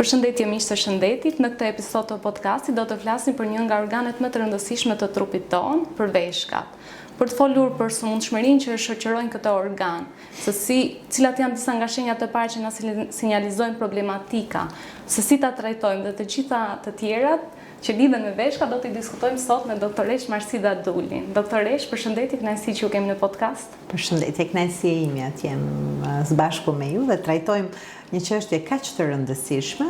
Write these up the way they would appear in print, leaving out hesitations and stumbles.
Përshëndetje miq të shëndetit, në këtë episod të podcastit do të flasim për një nga organet më të rëndësishme të trupit tonë, për veshkat. Për të folur për sëmundshmërinë që shoqërojnë këtë organ, cilat janë disa nga shenjat e para që na sinjalizojnë problematika, se si ta trajtojmë dhe të gjitha të tjerat që lidhen me veshka do t'i diskutojmë sot me doktoresh Marsida Dulin. Doktoresh, përshëndetje, kënaqësi që ju kemi në podcast. Përshëndetje, kënaqësi e ime të jem së bashku me ju dhe trajtojmë një çështje kaq të rëndësishme,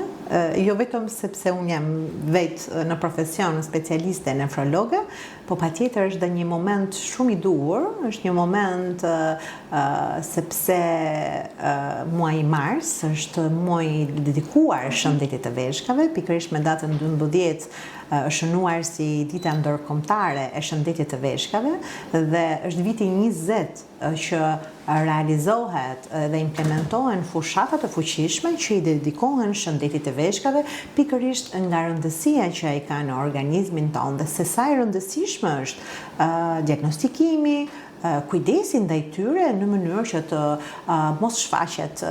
jo vetëm sepse unë jam vetë në profesion specialiste nefrologe, po patjetër është dhe një moment shumë i duhur, është një moment sepse muaji mars është muaji dedikuar shëndetit të veshkave, pikërisht me datën 12 është shënuar si dita ndërkombëtare e shëndetit të veshkave dhe është viti 20 që realizohet dhe implementohen fushata të fuqishme që i dedikohen shëndetit të veshkave, pikërisht nga rëndësia që ai ka në organizmin tonë dhe se sa e rëndësishme është diagnostikimi, kujdesi ndaj tyre në mënyrë që të mos shfaqet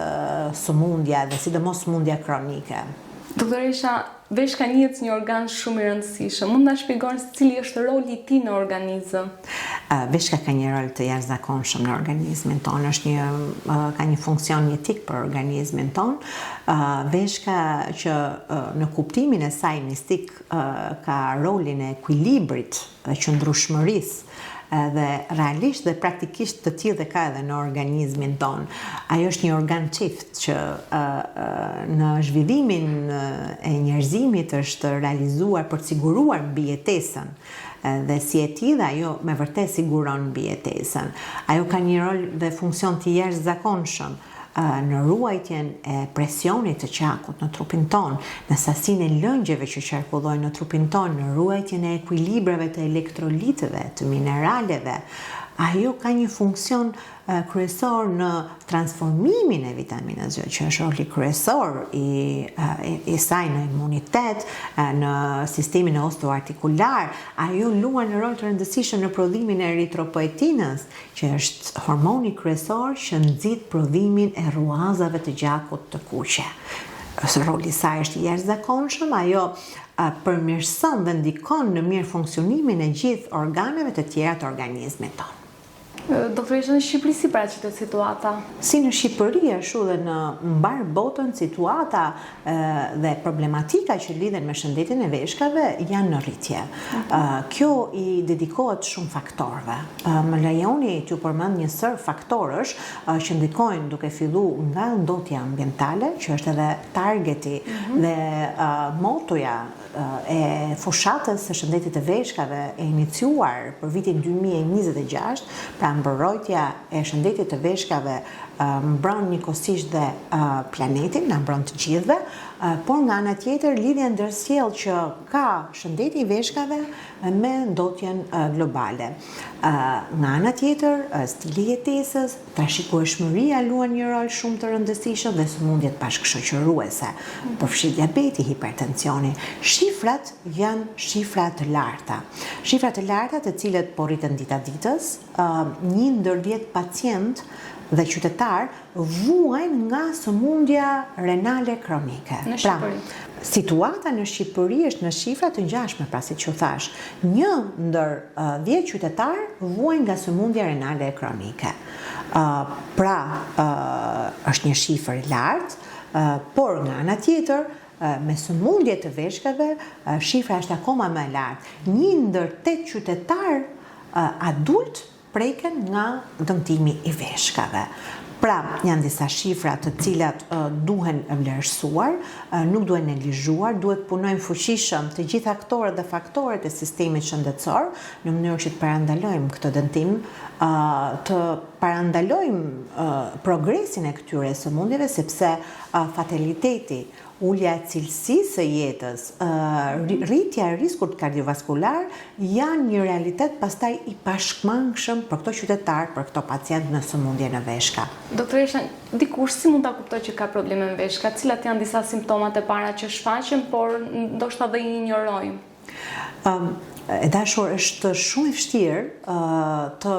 sëmundja dhe sidomos sëmundja kronike. Doktoresha, veshka njihet si një organ shumë i rëndësishëm. Mund ta shpjegoni cili është roli i tij në organizëm? Veshka ka një rol të jashtëzakonshëm në organizmin tonë, ka një funksion jetik për organizmin tonë. Veshka që në kuptimin e saj mistik ka rolin e ekuilibrit dhe qëndrueshmërisë dhe realisht dhe praktikisht të tillë dhe ka edhe në organizmin tonë. Ajo është një organ çift që në zhvillimin e njerëzimit është realizuar për të siguruar mbijetesën dhe si e tillë ajo me vërtet siguron mbijetesën. Ajo ka një rol dhe funksion të jashtëzakonshëm në ruajtjen e presionit të qakut në trupin tonë, në sasinë e lëngjeve që qarkullojnë në trupin tonë, në ruajtjen e ekuilibrave të elektrolitëve, të mineraleve. Ajo ka një funksion kryesor në transformimin e vitaminës D, që është roli kryesor i saj në imunitet, në sistemin osteoartikular. Ajo luan një rol të rëndësishëm në prodhimin e eritropoetinës, që është hormoni kryesor që nxit prodhimin e rruazave të gjakut të kuqe. Roli i saj është i jashtëzakonshëm, ajo përmirëson dhe ndikon në mirë funksionimin e gjithë organeve të tjera të organizmit tonë. Doktoresha, në Shqipëri si paraqitet situata? Si në Shqipëri ashtu dhe në mbar botën situata dhe problematika që lidhen me shëndetin e veshkave janë në rritje. Kjo i dedikohet shumë faktorëve. Më lejoni t'ju përmend një sër faktorësh që ndikojnë duke filluar nga ndotja ambientale, që është edhe targeti dhe motoja e fushatës së shëndetit të veshkave e iniciuar për vitin 2026, pra mbrojtja e shëndetit të veshkave mbron njëkohësisht dhe planetin, na mbron të gjithëve, por nga ana tjetër lidhja ndërsjellë që ka shëndeti i veshkave me ndotjen globale. Nga ana tjetër, stili i jetesës, trashëgueshmëria luan një rol shumë të rëndësishëm dhe sëmundjet bashkëshoqëruese, përfshi diabeti, hipertensioni. Shifrat janë shifra të larta. Shifra të larta të cilët po rriten dita ditës, 1 ndër 10 pacient dhe qytetar vuajnë nga sëmundja renale kronike. Në Shqipëri. Situata në Shqipëri është në shifra të ngjashme, pra siç u thash. 1 ndër 10 qytetar vuajnë nga sëmundja renale kronike. Është një shifër i lartë, por nga ana tjetër me sëmundje të veshkave, shifra është akoma më e lartë. 1 ndër 8 qytetar adult preken nga dëmtimi i veshkave. Pra, janë disa shifra të cilat duhen vlerësuar, nuk duhen neglizhuar, duhet punojmë fuqishëm të gjithë aktorët dhe faktorët e sistemit shëndetësor në mënyrë që të parandalojmë këtë dëmtim, të parandalojmë progresin e këtyre sëmundjeve, sepse fataliteti, ulja e cilësisë së jetës, rritja e riskut kardiovaskular janë një realitet pastaj i pashkmangshëm për këto qytetar, për këto pacient në sëmundje në veshka. Doktoresha, dikush si mund ta kuptoj që ka probleme me veshka? Cilat janë disa simptomat e para që shfaqen, por ndoshta dhe i injorojmë? E dashur, është shumë i vështirë të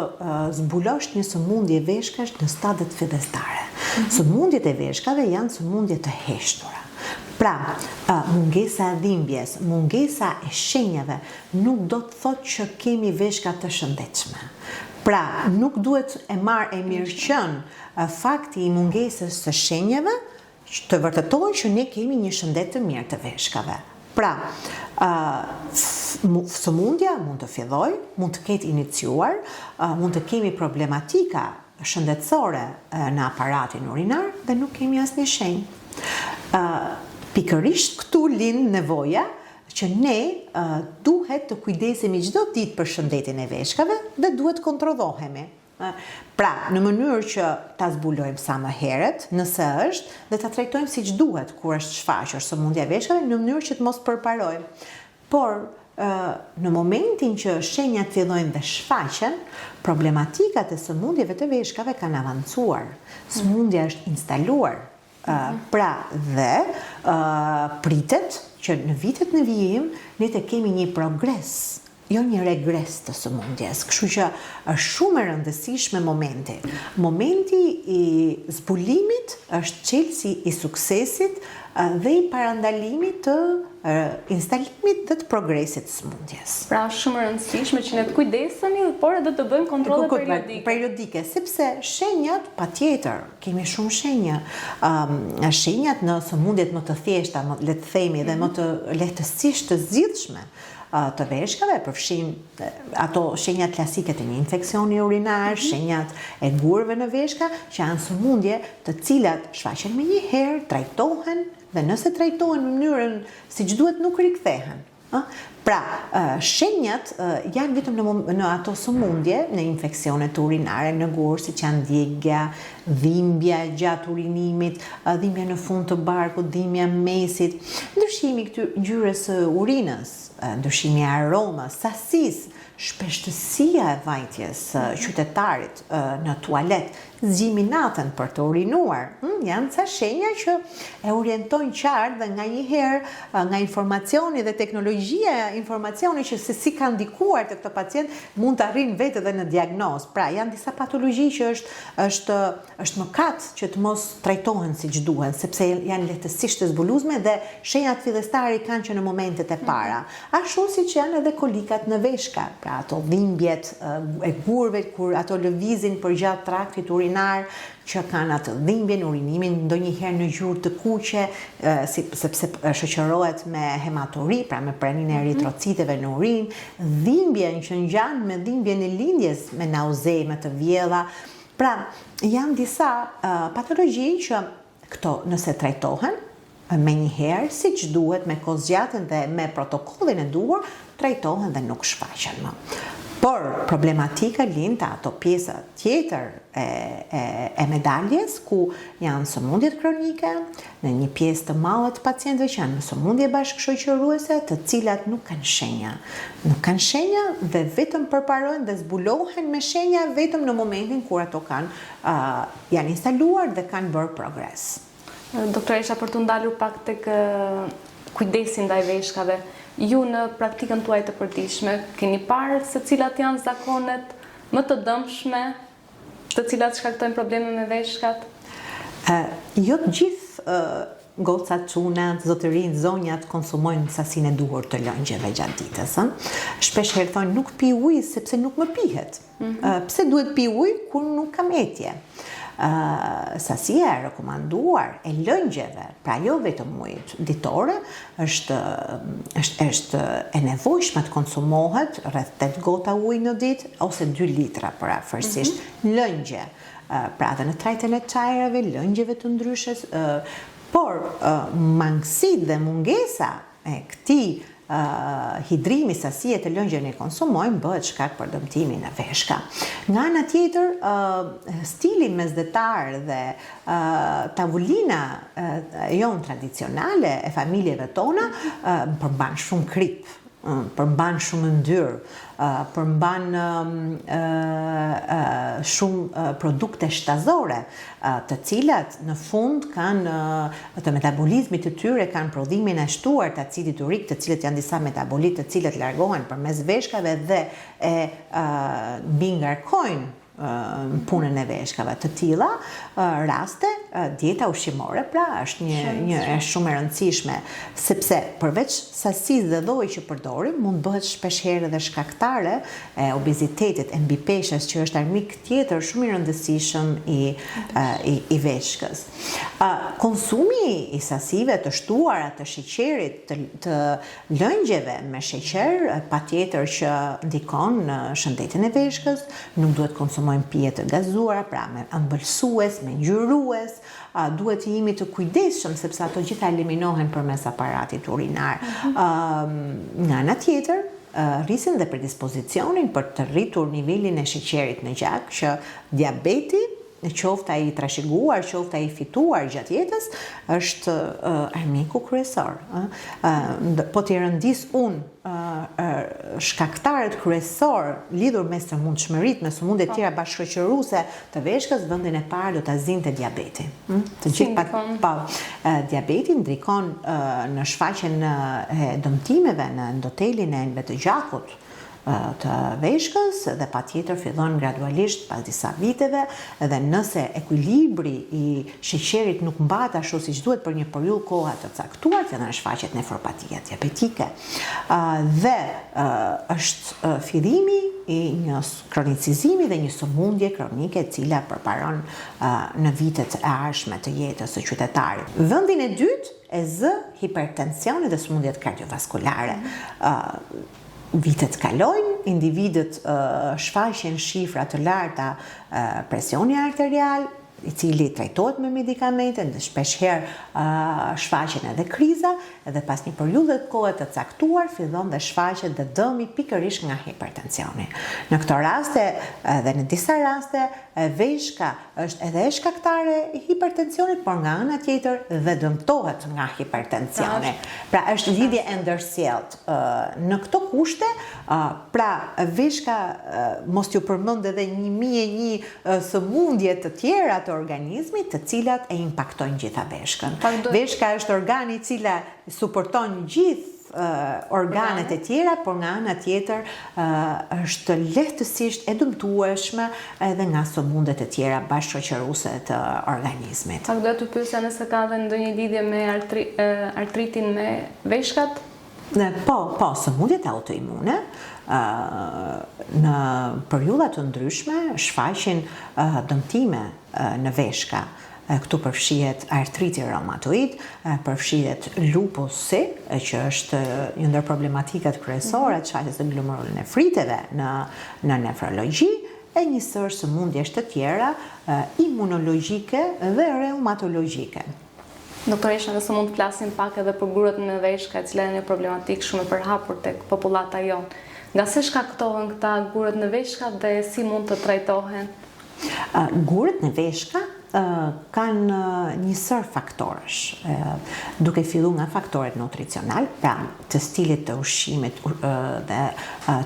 zbulosh një sëmundje veshkash në stadet fillestare. Sëmundjet e veshkave janë sëmundje të heshtura. Pra, mungesa e dhimbjes, mungesa e shenjave nuk do të thotë që kemi veshka të shëndetshme. Pra, nuk duhet e marrë e mirëqen fakti i mungesës së shenjave të vërtetojë që ne kemi një shëndet të mirë të veshkave. Pra, sëmundja mund të fillojë, mund të ketë iniciuar, mund të kemi problematika shëndetësore në aparatin urinar dhe nuk kemi asnjë shenjë. Pikërisht këtu lind nevoja që ne duhet të kujdesemi çdo ditë për shëndetin e veshkave dhe duhet kontrollohemi. Pra, në mënyrë që ta zbulojmë sa më herët, nëse është, dhe ta trajtojmë siç duhet kur është shfaqur sëmundja e veshkave, në mënyrë që të mos përparojmë. Por në momentin që shenjat fillojnë dhe shfaqen, problematikat e sëmundjeve të veshkave kanë avancuar. Sëmundja është instaluar. Pra dhe pritet që në vitet në vijim ne të kemi një progres, jo një regres të sëmundjes. Kështu që është shumë e rëndësishme momenti. Momenti i zbulimit është çelësi i suksesit dhe i parandalimit të instalimit dhe të progresit të sëmundjes. Pra është shumë e rëndësishme që ne të kujdesemi, por edhe të bëjmë kontrolle periodike, sepse shenjat patjetër, kemi shumë shenja. Shenjat në sëmundjet më të thjeshta, le të themi, dhe më të lehtësisht të zgjidhshme të veshkave, përfshin ato shenjat klasike të një infeksioni urinar, shenjat e gurëve në veshka, që janë sëmundje të cilat shfaqen me një herë, trajtohen, dhe nëse trajtohen në mënyrën siç duhet nuk rikthehen. Pra, shenjat janë vetëm në ato sëmundje, në infeksionet urinare në gurë, siç janë djegja, dhimbja gjatë urinimit, dhimbja në fund të barkut, dhimbja mesit, ndryshimi ngjyrës së urinës, ndryshimi i aromës, sasisë, shpeshtësia e vajtjes qytetarit në tualet, zgjimi natën për të urinuar, janë ca shenja që e orientojnë qartë dhe nganjëherë nga informacioni dhe teknologjia e informacioni që se si ka ndikuar të këtë pacient mund të arrijnë vetë edhe në diagnozë. Pra, janë disa patologji që është mëkat që të mos trajtohen siç duhen, sepse janë lehtësisht të zbulueshme dhe shenjat fillestare kanë që në momentet e para. Ashtu siç janë edhe kolikat në veshka, pra ato dhimbjet e gurëve kur ato lëvizin përgjatë traktit urinar, që kanë atë dhimbjen, urinimin ndonjëherë në gjurë të kuqe, sepse shoqërohet me hematori, pra me praninë e eritrociteve në urinë, dhimbjen që ngjan me dhimbjen e lindjes, me nauze, me të vjella. Pra, janë disa patologji që këto nëse trajtohen me njëherë, siç duhet, me kohë zgjatën dhe me protokollin e duhur, trajtohen dhe nuk shfaqen më. Por problematika lind te ato pjesa tjetër e medaljes, ku janë sëmundjet kronike, në një pjesë të madhe të pacientëve që janë në sëmundje bashkëshoqëruese, të cilat nuk kanë shenja. Nuk kanë shenja dhe vetëm përparojnë dhe zbulohen me shenja vetëm në momentin kur ato janë instaluar dhe kanë bërë progres. Doktoresha, për të ndalur pak tek kujdesin ndaj veshkave, ju në praktikën tuaj të përditshme, keni parë se cilat janë zakonet më të dëmshme, të cilat shkaktojnë probleme me veshkat? Jo të gjithë gocat, çunat, zotërinjt, zonjat konsumojnë sasinë e duhur të lëngjeve gjatë ditës. Shpesh herë thonë nuk pi ujë sepse nuk më pihet. Pse duhet pi ujë kur nuk kam etje? Sasia e rekomanduar e lëngjeve, pra jo vetëm ujit ditore, është e nevojshme të konsumohet rreth 8 gota ujë në ditë ose 2 litra për afërsisht lëngje. Pra dhe në trajten e çajrave, lëngjeve të ndryshës, por mangësitë dhe mungesa e këtij hidrimi sasie të lëngjeve ne konsumojmë bëhet shkak për dëmtimin e veshka. Nga ana tjetër, stili mesdhetar dhe tavulina jon tradicionale e familjeve tona përmban shumë krip, përmban shumë yndyrë, përmban shumë produkte shtazore, të cilat në fund kanë të metabolizmit të tyre kanë prodhimin e shtuar të acidit urik, të cilët janë disa metabolit të cilët largohen përmes veshkave dhe mbi ngarkojnë punën e veshkave. Të tilla raste dieta ushqimore, pra është një shumë e rëndësishme, sepse përveç sasisë dhe llojit që përdorim, mund bëhet shpeshherë edhe shkaktare e obezitetit, e mbipeshjes, që është armik tjetër shumë i rëndësishëm i veshkës. Konsumi i sasive të shtuara të sheqerit, të lëngjeve me sheqer, patjetër që ndikon në shëndetin e veshkës. Nuk duhet konsumojmë pije të gazuara, pra me ëmbëlsues, me ngjyrues. Duhet të jemi të kujdesshëm sepse ato gjitha eliminohen përmes aparatit urinar. Nga ana tjetër, rrisin dhe predispozicionin për të rritur nivelin e sheqerit në gjak, që diabeti, qoftë ai i trashëguar, qoftë ai i fituar gjatë jetës, është armiku kryesor. Po t'i rëndis unë shkaktarët kryesor lidhur me sëmundshmëritë, me sëmundje të tjera bashkëshoqëruese të veshkës, vendin e parë do ta zinte diabeti. Diabeti ndikon në shfaqjen e dëmtimeve në endotelin e enëve të gjakut të veshkës, dhe patjetër fillon gradualisht pas disa viteve, dhe nëse ekuilibri i sheqerit nuk mbahet ashtu siç duhet për një periudhë kohe të caktuar, fillon shfaqet nefropatia diabetike. Dhe është fillimi i një kronicizimi dhe një sëmundje kronike e cila përparon në vitet e ardhshme të jetës së qytetarit. Vendin e dytë e zë hipertensioni dhe sëmundjet kardiovaskulare. Vitet kalojnë, individët shfaqen shifra të larta presioni arterial, i cili trajtohet me medikamente, dhe shpeshherë shfaqen edhe kriza, edhe pas një periudhe të kohe të caktuar fillon dhe shfaqet dhe dëmi pikërisht nga hipertensioni. Në këto raste dhe në disa raste veshka është edhe shkaktare e hipertensionit, por nga ana tjetër dhe dëmtohet nga hipertensioni. Pra është lidhje e ndërsjellët. Në këto kushte, pra veshka, mos t'ju përmend edhe 1001 sëmundje të tjera të organizmit, të cilat e impaktojnë gjitha veshkën. Veshka është organi i cila suporton gjithë organet e tjera, por nga ana tjetër është lehtësisht e dëmtueshme edhe nga sëmundet e tjera bashkëshoqëruese të organizmit. Do të pyesja nëse ka dhe ndonjë lidhje me artritin me veshkat? Po, sëmundjet autoimune në periudha të ndryshme shfaqin dëmtime në veshka. Këtu përfshihet artriti reumatoid, përfshihet lupusi, që është një ndër problematikat kryesore të shfaqjes së glomerulonefriteve në nefrologji, e një sër sëmundjesh të tjera imunologjike dhe reumatologjike. Doktoresha, nëse mund të flasim pak edhe për gurët në veshka, e cila është një problematikë shumë e përhapur tek popullata jonë. Nga se shkaktohen këta gurët në veshka dhe si mund të trajtohen? Gurët në veshka kanë një sër faktorësh, duke filluar nga faktorët nutricional, pra të stilit të ushqimit dhe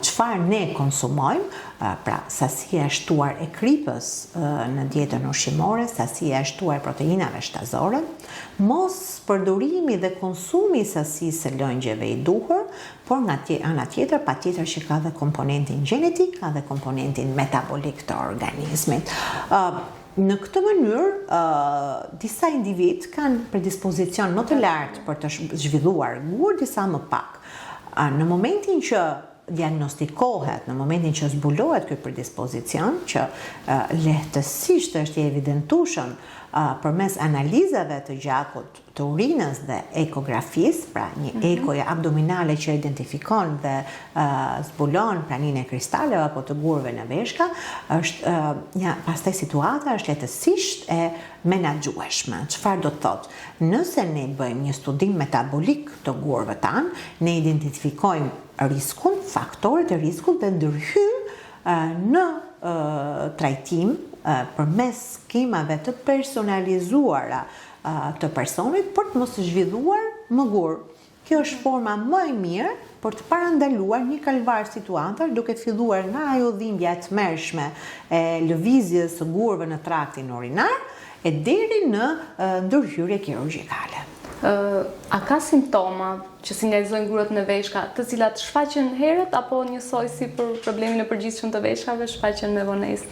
çfarë ne konsumojmë, pra sasia e shtuar e kripës në dietën ushqimore, sasia e shtuar e proteinave shtazore, mos përdorimi dhe konsumi i sasisë së lëngjeve i duhur, por nga ana tjetër patjetër që ka dhe komponentin gjenetik, ka dhe komponentin metabolik të organizmit. Në këtë mënyrë, disa individ kanë predispozicion më të lartë për të zhvilluar gur, disa më pak. Në momentin që diagnostikohet, në momentin që zbulohet ky predispozicion, që lehtësisht është i evidentueshëm përmes analizave të gjakut, të urinës dhe ekografisë, pra një ekoje abdominale që identifikon dhe zbulon praninë e kristaleve apo të gurëve në veshka, pastaj situata është lehtësisht e menaxhueshme. Çfarë do të thotë? Nëse ne bëjmë një studim metabolik të gurëve tanë, ne identifikojmë riskun, faktorët e riskut dhe ndërhyjmë në trajtim përmes skemave të personalizuara të personit për të mos zhvilluar më gur. Kjo është forma më e mirë për të parandaluar një kalvar situatar, duke filluar nga ajo dhimbja e tmerrshme e lëvizjes së gurëve në traktin urinar e deri në ndërhyrje kirurgjikale. A ka simptoma që sinjalizojnë gurët në veshka, të cilat shfaqen herët apo njësoj si për problemin e përgjithshëm të veshkave, shfaqen me vonesë?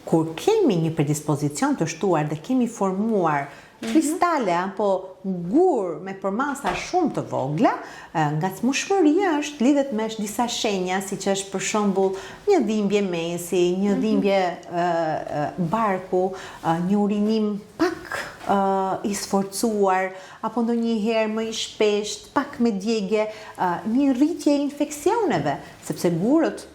kur kemi një predispozicion të shtuar dhe kemi formuar kristale apo gur me përmasa shumë të vogla, ngacmueshmëria lidhet me disa shenja, siç është për shembull një dhimbje mesi, një dhimbje barku, një urinim pak i sforcuar, apo ndonjëherë më i shpesht, pak me djegje, një rritje e infeksioneve, sepse gurët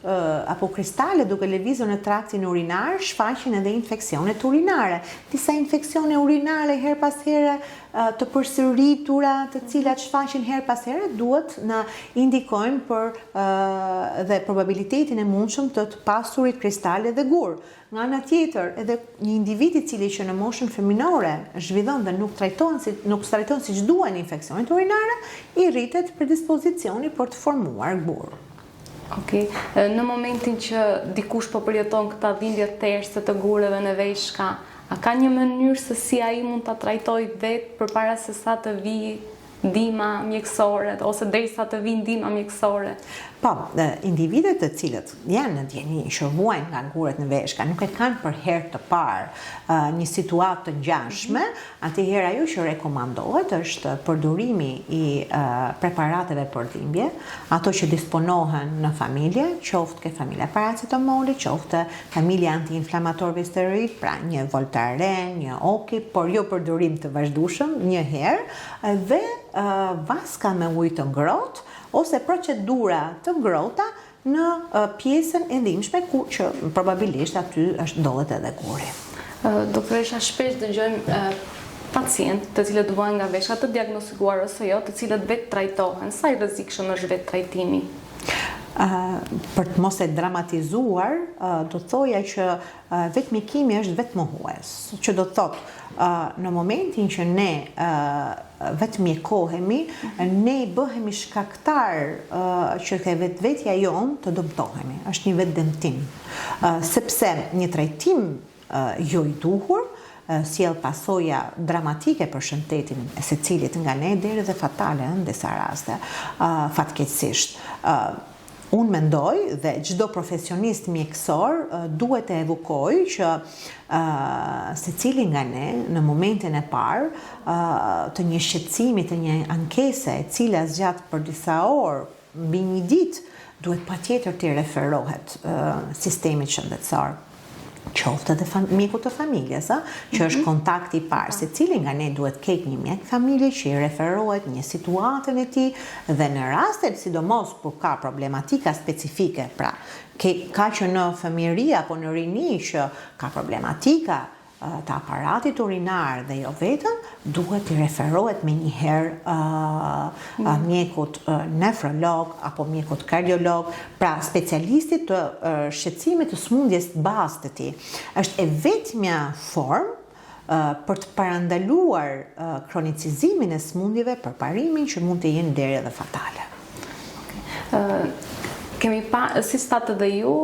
apo kristale duke lëvizur në traktin urinar shfaqin edhe infeksionet urinare. Disa infeksione urinare her pas here të përsëritura, të cilat shfaqen her pas here, duhet na indikojnë për dhe probabilitetin e mundshëm të pasurit kristale dhe gur. Nga ana tjetër, edhe një individ i cili që në moshën feminore zhvillon dhe nuk trajton siç duhen infeksionet urinare, i rritet predispozicioni për të formuar gur. Okej. Në momentin që dikush po përjeton këta dhimbje therse të gurëve në veshka, a ka një mënyrë se si ai mund ta trajtojë vetë përpara se sa të vijë ndihma mjekësore ose derisa të vinë ndihma mjekësore? Po, individet të cilët janë në djeni, që vuajnë nga guret në veshka, nuk e kanë për herë të parë një situatë të ngjashme, atëherë ajo që rekomandohet është përdorimi i preparateve për dhimbje, ato që disponohen në familje, qoftë ke familja paracetamolit, qoftë familja antiinflamatorëve steroid, pra një Voltaren, një Oki, por jo përdorim të vazhdueshëm, një herë, dhe vaska me ujë të ngrohtë ose procedura të ngrohta në pjesën e ndihmshme ku që probabilisht aty ndodhet edhe guri. Doktoresha, shpesh dëgjojmë pacientë të cilët vuajnë nga veshka të diagnostikuar ose jo, të cilët vetë trajtohen. Sa i rrezikshëm është vetë trajtimi? Për të mos e dramatizuar, do të thoja që vetmikimi është vetë mohues, që do të thotë në momentin që ne vetë mjekohemi, ne bëhemi shkaktar që ke vetvetja jonë të dëmtohemi. Është një vetë dëmtim. Sepse një trajtim jo i duhur sjell pasoja dramatike për shëndetin e secilit nga ne, deri dhe fatale në disa raste, fatkeqësisht. Unë mendoj dhe çdo profesionist mjekësor duhet të evokojë që secili nga ne në momentin e parë të një shqetësimi, të një ankese e cila zgjat për disa orë mbi një ditë, duhet patjetër të referohet sistemit shëndetësor, qoftë edhe mjeku të familjes, që është kontakti i parë. Secili nga ne duhet ketë një mjek familje që i referohet një situatën e tij dhe në rastet sidomos kur ka problematika specifike, pra ka që në fëmijëri apo në rini që ka problematika të aparatit urinar dhe jo vetëm, duhet i referohet me njëherë mjekut nefrolog apo mjekut kardiolog, pra specialistit të shqetësimit të sëmundjes bazë të tij. Është e vetmja formë për të parandaluar kronicizimin e sëmundjeve, përparimin që mund të jenë deri edhe fatale. Kemi pa, si statë dhe ju,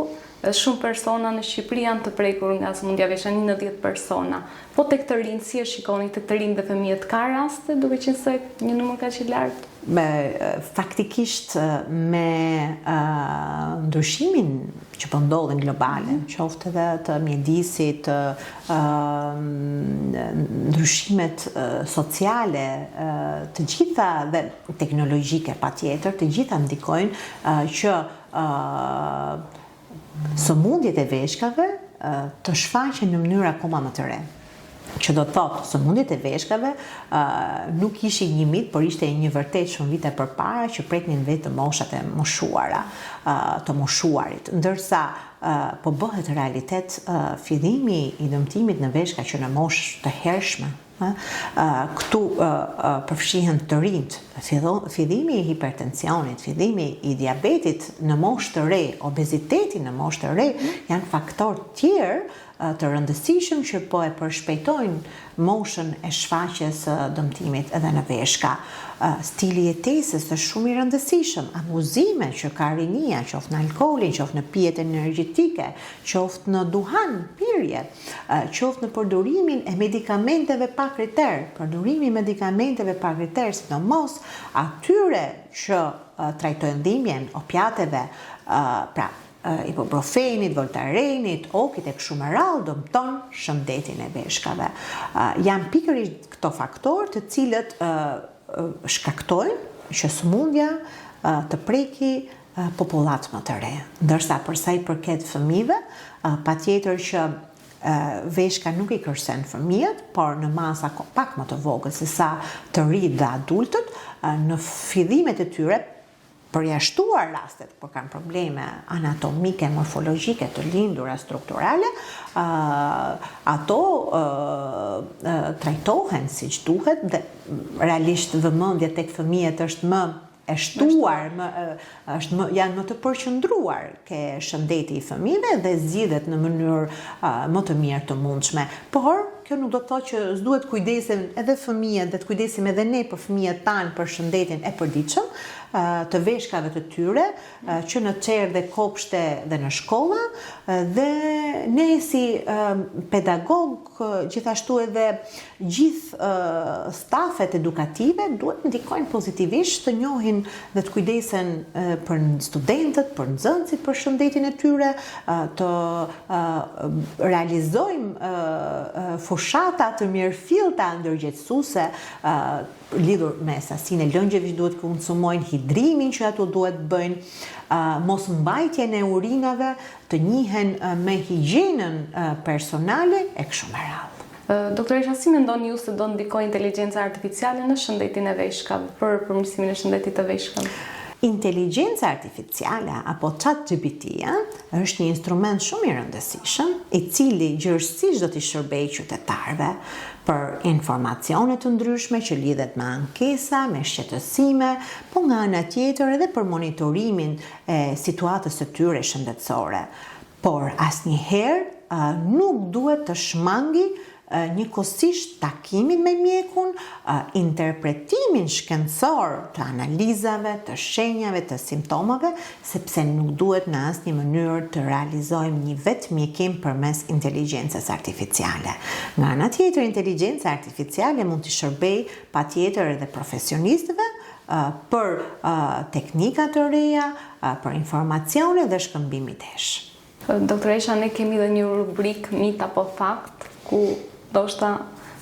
shumë persona në Shqipëri janë të prekur nga sëmundja veshka, 90 persona. Po tek të rinë, si e shikoni tek të rinë dhe fëmijët, ka raste duke qenë se një numër kaq i lartë? Faktikisht me ndryshimin që po ndodhin globale, qoftë edhe të mjedisit, ndryshimet sociale, të gjitha dhe teknologjike patjetër, të gjitha ndikojnë që sëmundjet e veshkave të shfaqen në mënyrë akoma më të re. Që do të thotë, sëmundjet e veshkave nuk ishin një mit, por ishte një vërtet shumë vite përpara që preknin vetëm moshat e moshuara, të moshuarit, ndërsa po bëhet realitet fillimi i dëmtimit në veshka që në moshë të hershme. Këtu përfshihen të rinjt, fillimi i hipertensionit, fillimi i diabetit në moshë të re, obeziteti në moshë të re, janë faktorë tjerë të rëndësishëm që po e përshpejtojnë moshën e shfaqjes dëmtimit edhe në veshka. Stili jetesës është shumë i rëndësishëm, abuzime që ka rinia, qoftë në alkoolin, qoftë në pijet energjetike, qoftë në duhan, pirje, qoftë në përdorimin e medikamenteve pa kriter, përdorimi i medikamenteve pa kriter, sidomos atyre që trajtojnë dhimbjen, opiateve, pra ibuprofenit, voltarenit, okit e kështu me radhë dëmton shëndetin e veshkave. Janë pikërisht këto faktorë të cilët shkaktojnë që sëmundja të preki popullat më të re. Ndërsa për sa i përket fëmijëve, patjetër që veshka nuk i kërcen fëmijët, por në masa pak më të vogël se sa të rinjt dhe adultët, në fillimet e tyre, përjashtuar rastet por kanë probleme anatomike, morfologjike të lindura strukturale, ato trajtohen siç duhet dhe realisht vëmendja tek fëmijët është më e shtuar, janë më të përqendruar ke shëndeti i fëmijëve dhe zgjidhet në mënyrë më të mirë të mundshme. Por kjo nuk do të thotë që s'duhet kujdesen edhe fëmijët, dhe të kujdesim edhe ne për fëmijët tanë për shëndetin e përditshëm të veshkave të tyre, që në çerë dhe kopshte dhe në shkolla, dhe ne si pedagog, gjithashtu edhe gjithë stafet edukative duhet ndikojnë pozitivisht të njohin dhe të kujdesen për studentët, për nxënësit, për shëndetin e tyre, të realizojmë fushata të mirëfillta ndërgjegjësuese lidhur me sasinë e lëngjeve që duhet konsumojnë, hidrimin që ato duhet bëjnë, mos mbajtjen e urinave, të njihen me higjienën personale e kështu me radhë. Doktoresha, si mendoni ju se do ndikojë inteligjenca artificiale në shëndetin e veshkave, për përmirësimin e shëndetit të veshkave? Inteligjenca artificiale apo ChatGPT-ja është një instrument shumë i rëndësishëm, i cili gjithsesi do t'i shërbejë qytetarëve për informacione të ndryshme që lidhet me ankesa, me shqetësime, po nga ana tjetër edhe për monitorimin e situatës së tyre shëndetësore. Por asnjëherë nuk duhet të shmangi njëkohësisht takimin me mjekun, interpretimin shkencor të analizave, të shenjave, të simptomave, sepse nuk duhet në asnjë mënyrë të realizojmë një vetë mjekim përmes inteligjencës artificiale. Nga ana tjetër, inteligjenca artificiale mund të shërbejë patjetër edhe profesionistëve për teknika të reja, për informacione dhe shkëmbim idesh. Doktoresha, ne kemi dhe një rubrik mit apo fakt, ku ndoshta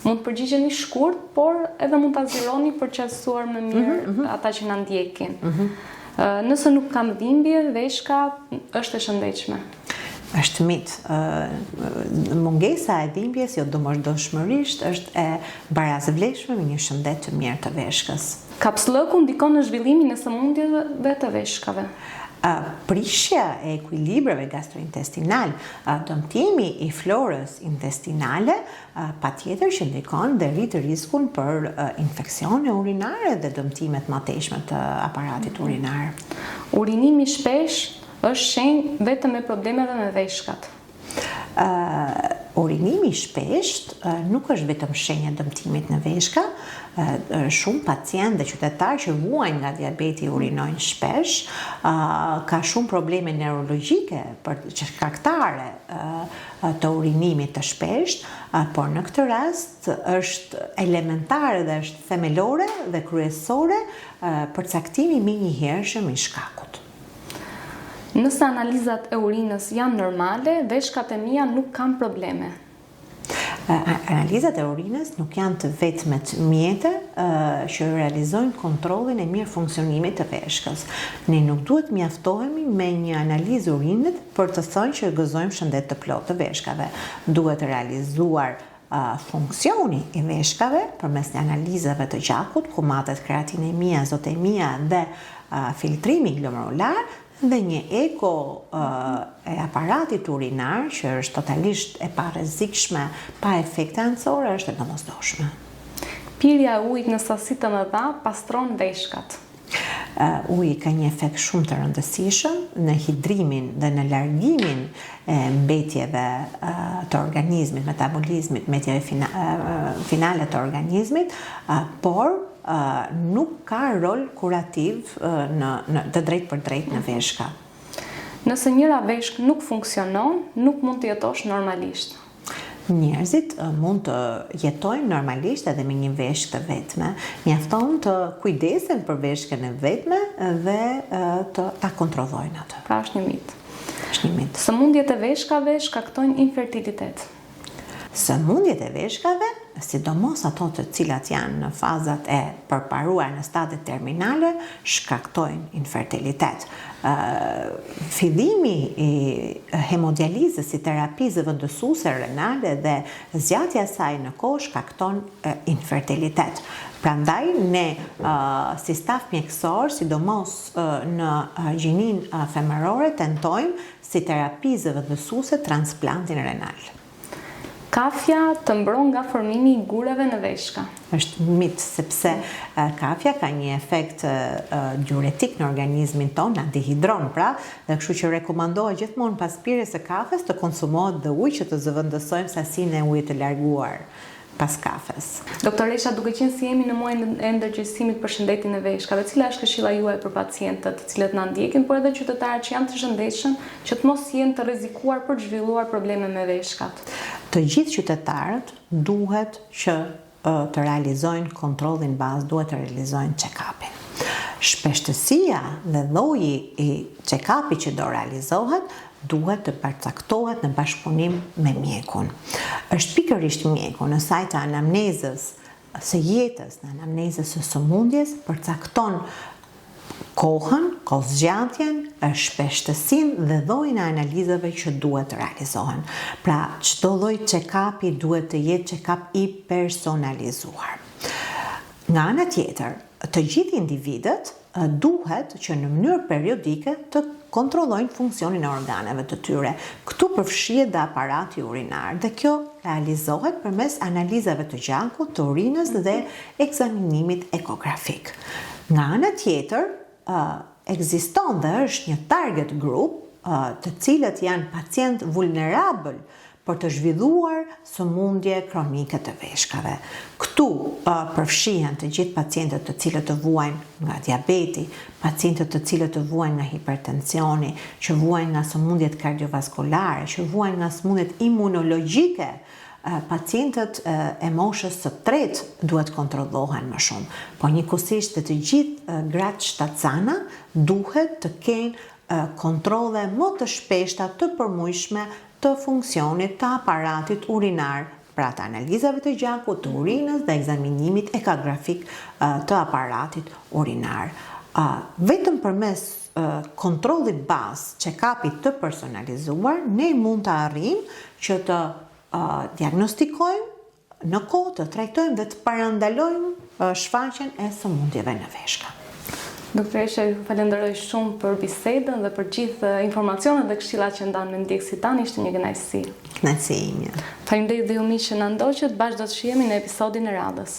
mund të përgjigjeni shkurt, por edhe mund ta zgjironi për të qartësuar më mirë ata që na ndjekin. Nëse nuk kanë dhimbje, veshka është e shëndetshme. Është mit. Mungesa e dhimbjes jo domosdoshmërisht është e barazvlefshme me një shëndet të mirë të veshkës. Kapsllëku ndikon në zhvillimin e sëmundjeve të veshkave. Prishja e ekuilibrave gastrointestinal, dëmtimi i florës intestinale, patjetër që ndikon dhe rrit riskun për infeksione urinare dhe dëmtimet mëtejshme të aparatit urinar. Urinimi shpesh është shenjë vetëm e problemeve me veshkat. Urinimi shpesht nuk është vetëm shenja e dëmtimit në veshka. Shumë pacient dhe qytetarë që vuajnë nga diabeti urinojnë shpesh, ka shumë probleme neurologjike që shkaktare të urinimit të shpesht, por në këtë rast është elementare dhe është themelore dhe kryesore përcaktimi menjëhershëm i shkakut. Nëse analizat e urinës janë normale, veshkat e mia nuk kanë probleme. Analizat e urinës nuk janë të vetmet mjete që realizojnë kontrollin e mirë funksionimit të veshkës. Ne nuk duhet mjaftohemi me një analizë urinit për të thënë që gëzojmë shëndet të plotë të veshkave. Duhet realizuar funksioni i veshkave përmes një analizave të gjakut, ku matet kreatinemia, azotemia dhe filtrimi glomerular, dhe një eko e aparatit urinar që është totalisht e parrezikshme, pa efekte anësore, është e domosdoshme. Pirja e ujit në sasi të mëdha pastron veshkat. Uji ka një efekt shumë të rëndësishëm në hidrimin dhe në largimin e mbetjeve të organizmit, metabolizmit, mbetjeve finale të organizmit, por nuk ka rol kurativ të drejt për drejt në veshka. Nëse njëra veshk nuk funksionon, nuk mund të jetosh normalisht. Njerëzit mund të jetojnë normalisht edhe me një veshkë të vetme. Mjafton të kujdesen për veshkën e vetme dhe ta kontrollojnë atë. Pra është një mit. çmimit. Sëmundjet e veshkave shkaktojnë infertilitet. Sëmundjet e veshkave, sidomos ato të cilat janë në fazat e përparuar në stadiet terminale, shkaktojnë infertilitet. Fillimi i hemodializës si terapie zëvendësuese renale dhe zgjatja e saj në kohë shkakton infertilitet. Prandaj ne si staf mjekësor, sidomos në gjinin femërore, tentojmë si terapi zëvendësuese transplantin renal. Kafja të mbron nga formimi i gurave në veshka. Është mit sepse kafja ka një efekt diuretik në organizmin tonë, na dehidron pra, dhe kështu që rekomandohet gjithmonë pas pirjes së kafes të konsumohet dhe ujë që të zëvendësojmë sasinë e ujit të larguar pas kafes. Doktoresha, duke qenë si jemi në muajin e ndërgjegjësimit për shëndetin e veshkave, cila është këshilla juaj për pacientët të cilët na ndjekin, por edhe qytetarët që janë të shëndetshëm, që të mos jenë të rrezikuar për të zhvilluar probleme me veshkat? Të gjithë qytetarët duhet që të realizojnë kontrollin bazë, duhet të realizojnë check-upin. Shpeshtësia dhe lloji i check-upit që do realizohet duhet të përcaktohet në bashkëpunim me mjekun. Është pikërisht mjeku në saj të anamnezës së jetës, në anamnezës së sëmundjes, përcakton kohën, kohëzgjatjen, shpeshtësinë dhe llojin e analizave që duhet të realizohen. Pra, çdo lloj check-upi duhet të jetë check-up i personalizuar. Nga ana tjetër, të gjithë individët duhet që në mënyrë periodike të kontrollojnë funksionin e organeve të tyre. Këtu përfshihet dhe aparati urinar dhe kjo realizohet përmes analizave të gjakut, të urinës dhe ekzaminimit ekografik. Nga ana tjetër, ekziston dhe është një target group të cilët janë pacient vulnerabël për të zhvilluar sëmundje kronike të veshkave. Këtu përfshihen të gjithë pacientët të cilët të vuajnë nga diabeti, pacientët të cilët të vuajnë nga hipertensioni, që vuajnë nga sëmundjet kardiovaskulare, që vuajnë nga sëmundjet imunologjike. Pacientët e moshës së tretë duhet kontrollohen më shumë, po njëkohësisht të gjithë gratë shtatësana duhet të kenë kontrolle më të shpeshta të përmujshme të funksionit të aparatit urinar, pra të analizave të gjakut, të urinës dhe ekzaminimit ekografik të aparatit urinar. Vetëm përmes kontrollit bazë, check-upit të personalizuar, ne mund të arrijmë që të diagnostikojmë në kohë, të trajtojmë dhe të parandalojmë shfaqjen e sëmundjeve në veshka. Doktoresha, ju falenderoj shumë për bisedën dhe për gjithë informacionet dhe këshillat që ndanë me ndjekësit tanë, ishte një kënaqësi. Kënaqësi ime. Faleminderit dhe ju miq që na ndoqët, bashkë do të shihemi në episodin e radhës.